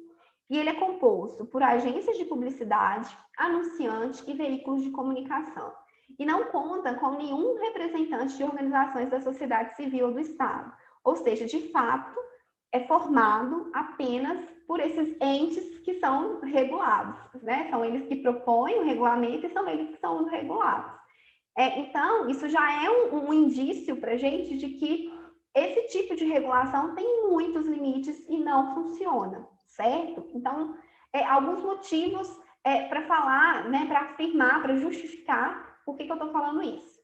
E ele é composto por agências de publicidade, anunciantes e veículos de comunicação. E não conta com nenhum representante de organizações da sociedade civil ou do Estado. Ou seja, de fato, é formado apenas por esses entes que são regulados, né? São eles que propõem o regulamento e são eles que são os regulados. Então, isso já é um indício para a gente de que esse tipo de regulação tem muitos limites e não funciona, certo? Então, alguns motivos para falar, né, para afirmar, para justificar por que eu estou falando isso.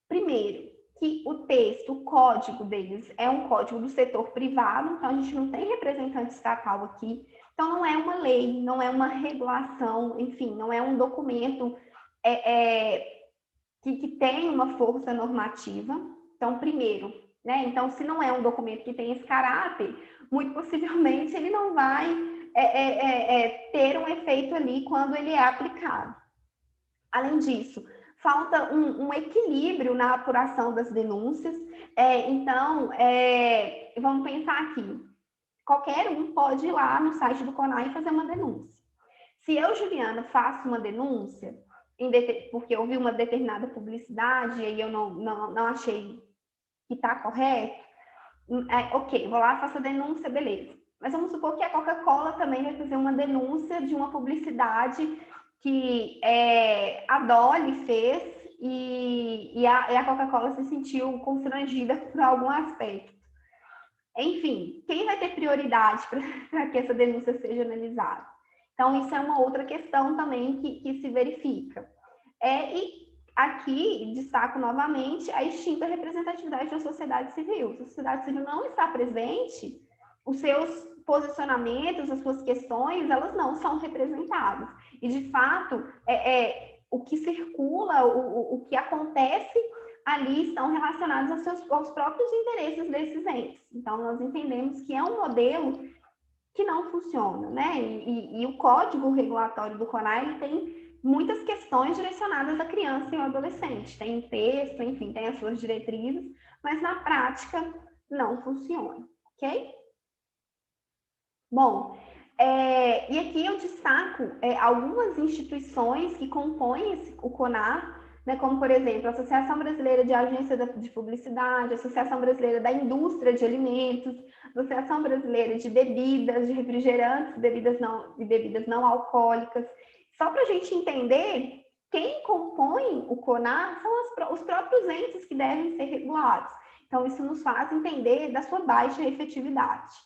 Primeiro, que o texto, o código deles é um código do setor privado, então a gente não tem representante estatal aqui, então não é uma lei, não é uma regulação, enfim, não é um documento que tem uma força normativa. Então, primeiro, né? Então, se não é um documento que tem esse caráter, muito possivelmente ele não vai ter um efeito ali quando ele é aplicado. Além disso, falta um equilíbrio na apuração das denúncias. Então, vamos pensar aqui. Qualquer um pode ir lá no site do CONAR e fazer uma denúncia. Se eu, Juliana, faço uma denúncia, porque eu vi uma determinada publicidade e aí eu não achei que está correto, ok, vou lá, faço a denúncia, beleza. Mas vamos supor que a Coca-Cola também vai fazer uma denúncia de uma publicidade que a Dolly fez e a Coca-Cola se sentiu constrangida por algum aspecto. Enfim, quem vai ter prioridade para que essa denúncia seja analisada? Então, isso é uma outra questão também que se verifica. E aqui destaco novamente a extinta representatividade da sociedade civil. Se a sociedade civil não está presente, os seus posicionamentos, as suas questões, elas não são representadas. E, de fato, o que circula, o que acontece ali estão relacionados aos próprios interesses desses entes. Então, nós entendemos que é um modelo que não funciona, né? E o código regulatório do CONAR, ele tem muitas questões direcionadas à criança e ao adolescente. Tem texto, enfim, tem as suas diretrizes, mas na prática não funciona, ok? Bom, e aqui eu destaco algumas instituições que compõem o CONAR, né, como, por exemplo, a Associação Brasileira de Agência de Publicidade, a Associação Brasileira da Indústria de Alimentos, a Associação Brasileira de Bebidas, de Refrigerantes e bebidas não alcoólicas. Só para a gente entender, quem compõe o CONAR são os próprios entes que devem ser regulados. Então, isso nos faz entender da sua baixa efetividade.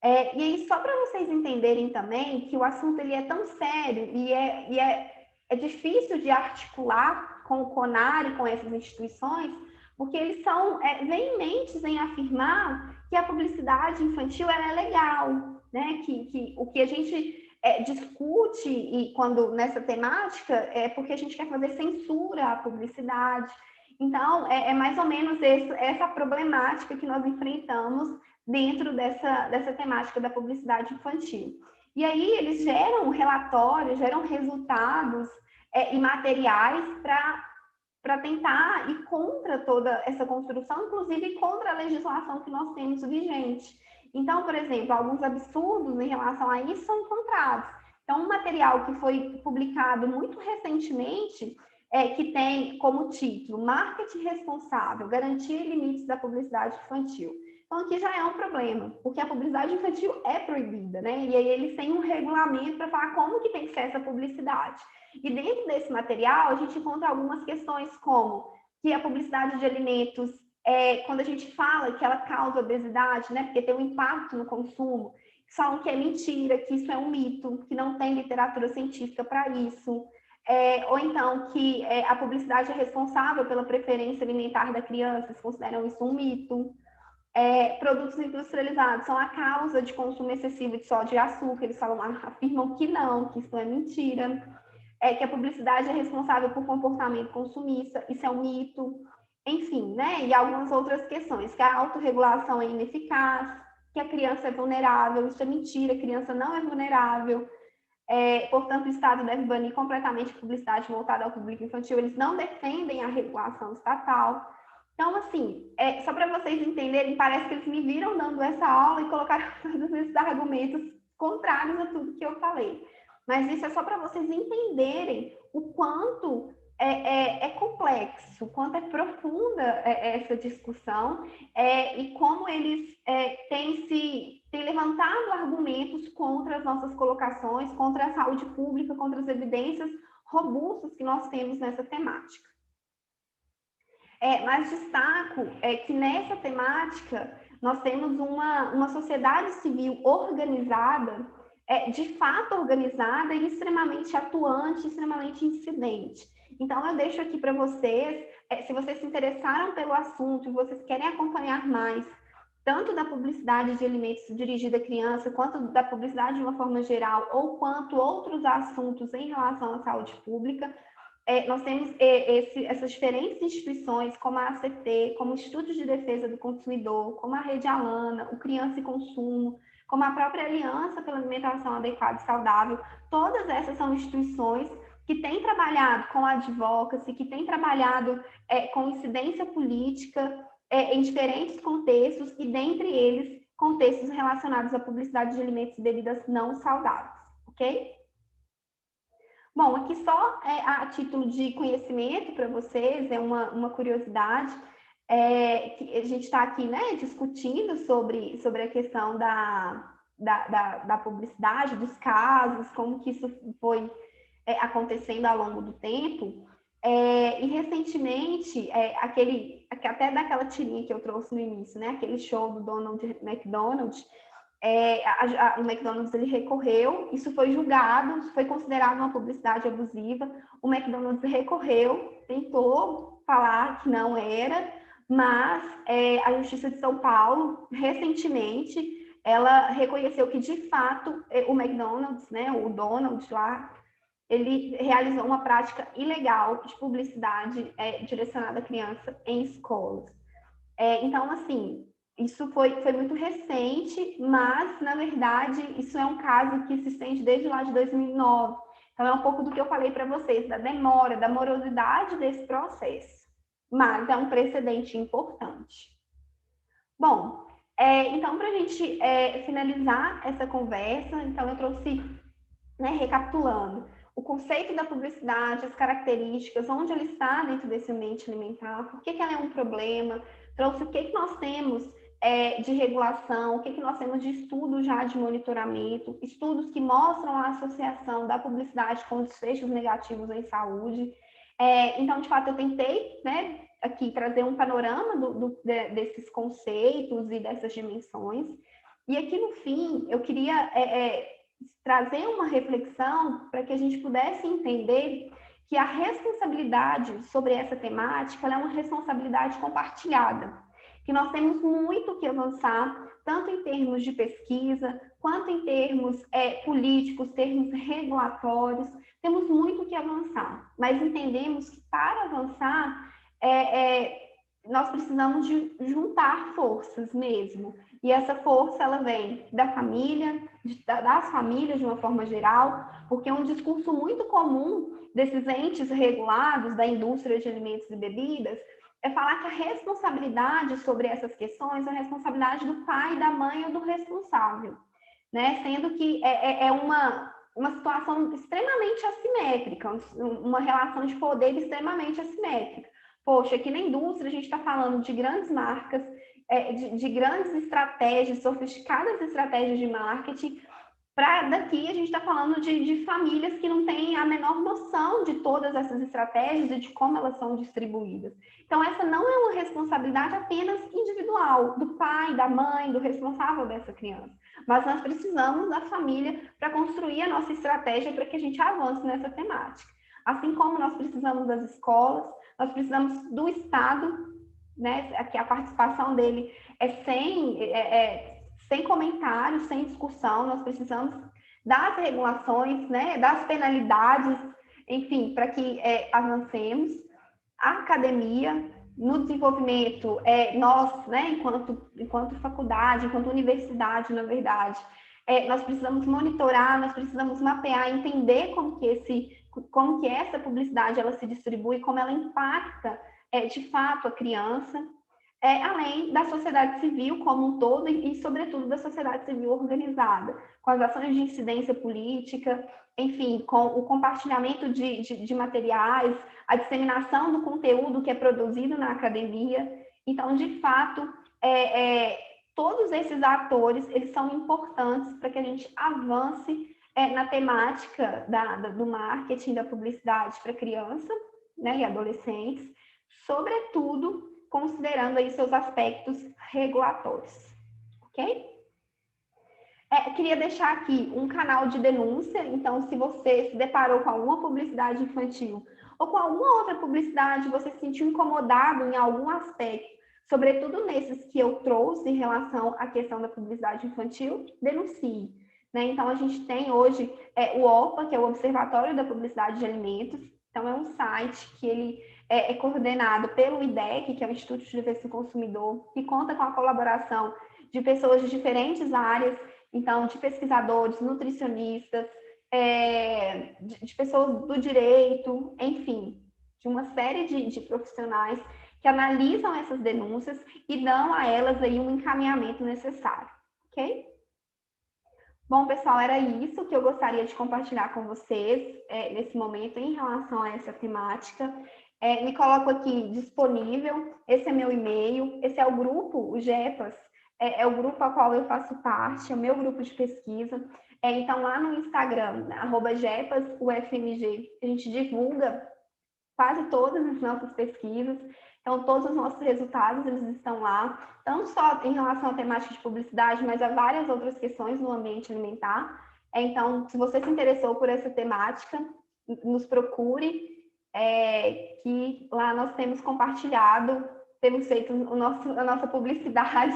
E aí, só para vocês entenderem também que o assunto ele é tão sério e é difícil de articular com o CONAR e com essas instituições, porque eles são veementes em afirmar que a publicidade infantil ela é legal, né? Que o que a gente discute e quando nessa temática é porque a gente quer fazer censura à publicidade. Então, é mais ou menos essa problemática que nós enfrentamos dentro dessa temática da publicidade infantil. E aí eles geram relatórios, geram resultados e materiais para tentar ir contra toda essa construção, inclusive contra a legislação que nós temos vigente. Então, por exemplo, alguns absurdos em relação a isso são encontrados. Então, um material que foi publicado muito recentemente, que tem como título Marketing Responsável, Garantia e Limites da Publicidade Infantil. Então, aqui já é um problema, porque a publicidade infantil é proibida, né? E aí eles têm um regulamento para falar como que tem que ser essa publicidade. E dentro desse material, a gente encontra algumas questões como que a publicidade de alimentos, quando a gente fala que ela causa obesidade, né? Porque tem um impacto no consumo, falam que é mentira, que isso é um mito, que não tem literatura científica para isso. Ou então que a publicidade é responsável pela preferência alimentar da criança, eles consideram isso um mito. Produtos industrializados são a causa de consumo excessivo de sódio e açúcar. Eles afirmam que não, que isso é mentira. Que a publicidade é responsável por comportamento consumista, isso é um mito. Enfim, né? E algumas outras questões, que a autorregulação é ineficaz, que a criança é vulnerável, isso é mentira, a criança não é vulnerável. Portanto, o Estado deve banir completamente a publicidade voltada ao público infantil. Eles não defendem a regulação estatal. Então, assim, só para vocês entenderem, parece que eles me viram dando essa aula e colocaram todos esses argumentos contrários a tudo que eu falei. Mas isso é só para vocês entenderem o quanto é complexo, o quanto é profunda essa discussão e como eles têm levantado argumentos contra as nossas colocações, contra a saúde pública, contra as evidências robustas que nós temos nessa temática. Mas destaco que nessa temática nós temos uma sociedade civil organizada, de fato organizada e extremamente atuante, extremamente incidente. Então, eu deixo aqui para vocês, se vocês se interessaram pelo assunto e vocês querem acompanhar mais, tanto da publicidade de alimentos dirigida a criança, quanto da publicidade de uma forma geral, ou quanto outros assuntos em relação à saúde pública, nós temos essas diferentes instituições, como a ACT, como o Instituto de Defesa do Consumidor, como a Rede Alana, o Criança e Consumo, como a própria Aliança pela Alimentação Adequada e Saudável. Todas essas são instituições que têm trabalhado com advocacy, que têm trabalhado com incidência política em diferentes contextos, e dentre eles, contextos relacionados à publicidade de alimentos e bebidas não saudáveis, ok? Bom, aqui só a título de conhecimento para vocês, é uma curiosidade, que a gente está aqui, né, discutindo sobre a questão da publicidade, dos casos, como que isso foi acontecendo ao longo do tempo. E recentemente, até daquela tirinha que eu trouxe no início, né, aquele show do Donald McDonald, o McDonald's ele recorreu, isso foi julgado, foi considerado uma publicidade abusiva. O McDonald's recorreu, tentou falar que não era, mas a Justiça de São Paulo, recentemente, ela reconheceu que, de fato, o McDonald's, né, o Donald lá, ele realizou uma prática ilegal de publicidade direcionada à criança em escolas. Então, assim, isso foi muito recente, mas, na verdade, isso é um caso que se estende desde lá de 2009. Então, é um pouco do que eu falei para vocês, da demora, da morosidade desse processo. Mas é um precedente importante. Bom, então, para a gente finalizar essa conversa, então eu trouxe, né, recapitulando, o conceito da publicidade, as características, onde ela está dentro desse ambiente alimentar, por que ela é um problema, trouxe o que nós temos de regulação, o que nós temos de estudo já de monitoramento, estudos que mostram a associação da publicidade com desfechos negativos em saúde. Então, de fato, eu tentei, né, aqui trazer um panorama desses conceitos e dessas dimensões. E aqui, no fim, eu queria trazer uma reflexão para que a gente pudesse entender que a responsabilidade sobre essa temática é uma responsabilidade compartilhada, que nós temos muito que avançar, tanto em termos de pesquisa, quanto em termos políticos, termos regulatórios, temos muito que avançar, mas entendemos que para avançar, nós precisamos de juntar forças mesmo, e essa força ela vem da família, das famílias de uma forma geral, porque um discurso muito comum desses entes regulados da indústria de alimentos e bebidas é falar que a responsabilidade sobre essas questões é a responsabilidade do pai, da mãe ou do responsável, né? Sendo que é uma situação extremamente assimétrica, uma relação de poder extremamente assimétrica. Poxa, aqui na indústria a gente está falando de grandes marcas, de grandes estratégias, sofisticadas estratégias de marketing, para daqui a gente está falando de famílias que não têm a menor noção de todas essas estratégias e de como elas são distribuídas. Então, essa não é uma responsabilidade apenas individual, do pai, da mãe, do responsável dessa criança. Mas nós precisamos da família para construir a nossa estratégia para que a gente avance nessa temática. Assim como nós precisamos das escolas, nós precisamos do Estado né? Aqui a participação dele é sem comentários, sem discussão. Nós precisamos das regulações, né? Das penalidades, enfim, para que avancemos. A academia, no desenvolvimento, nós, né, enquanto faculdade, enquanto universidade, na verdade, nós precisamos monitorar, nós precisamos mapear, entender como que essa publicidade ela se distribui, como ela impacta de fato a criança, além da sociedade civil como um todo e, sobretudo, da sociedade civil organizada, com as ações de incidência política, enfim, com o compartilhamento de materiais, a disseminação do conteúdo que é produzido na academia. Então, de fato, todos esses atores, eles são importantes para que a gente avance na temática do marketing, da publicidade para criança, né, e adolescentes, sobretudo considerando aí seus aspectos regulatórios, ok? Queria deixar aqui um canal de denúncia, então se você se deparou com alguma publicidade infantil ou com alguma outra publicidade, você se sentiu incomodado em algum aspecto, sobretudo nesses que eu trouxe em relação à questão da publicidade infantil, denuncie. Né? Então, a gente tem hoje o OPA, que é o Observatório da Publicidade de Alimentos, então é um site que ele é coordenado pelo IDEC, que é o Instituto de Defesa do Consumidor, que conta com a colaboração de pessoas de diferentes áreas, então, de pesquisadores, nutricionistas, de pessoas do direito, enfim, de uma série de profissionais que analisam essas denúncias e dão a elas aí um encaminhamento necessário, ok? Bom, pessoal, era isso que eu gostaria de compartilhar com vocês nesse momento em relação a essa temática. Me coloco aqui disponível, esse é meu e-mail, esse é o grupo, o GEPAS, é o grupo ao qual eu faço parte, é o meu grupo de pesquisa. Então, lá no Instagram, @GEPASUFMG, a gente divulga quase todas as nossas pesquisas. Então, todos os nossos resultados, eles estão lá, não só em relação à temática de publicidade, mas a várias outras questões no ambiente alimentar. Então, se você se interessou por essa temática, nos procure, que lá nós temos compartilhado, temos feito a nossa publicidade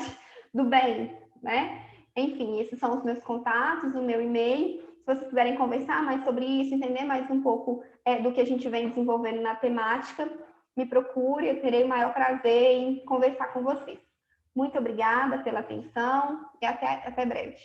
do bem, né? Enfim, esses são os meus contatos, o meu e-mail. Se vocês quiserem conversar mais sobre isso, entender mais um pouco do que a gente vem desenvolvendo na temática, me procure, eu terei o maior prazer em conversar com vocês. Muito obrigada pela atenção e até breve.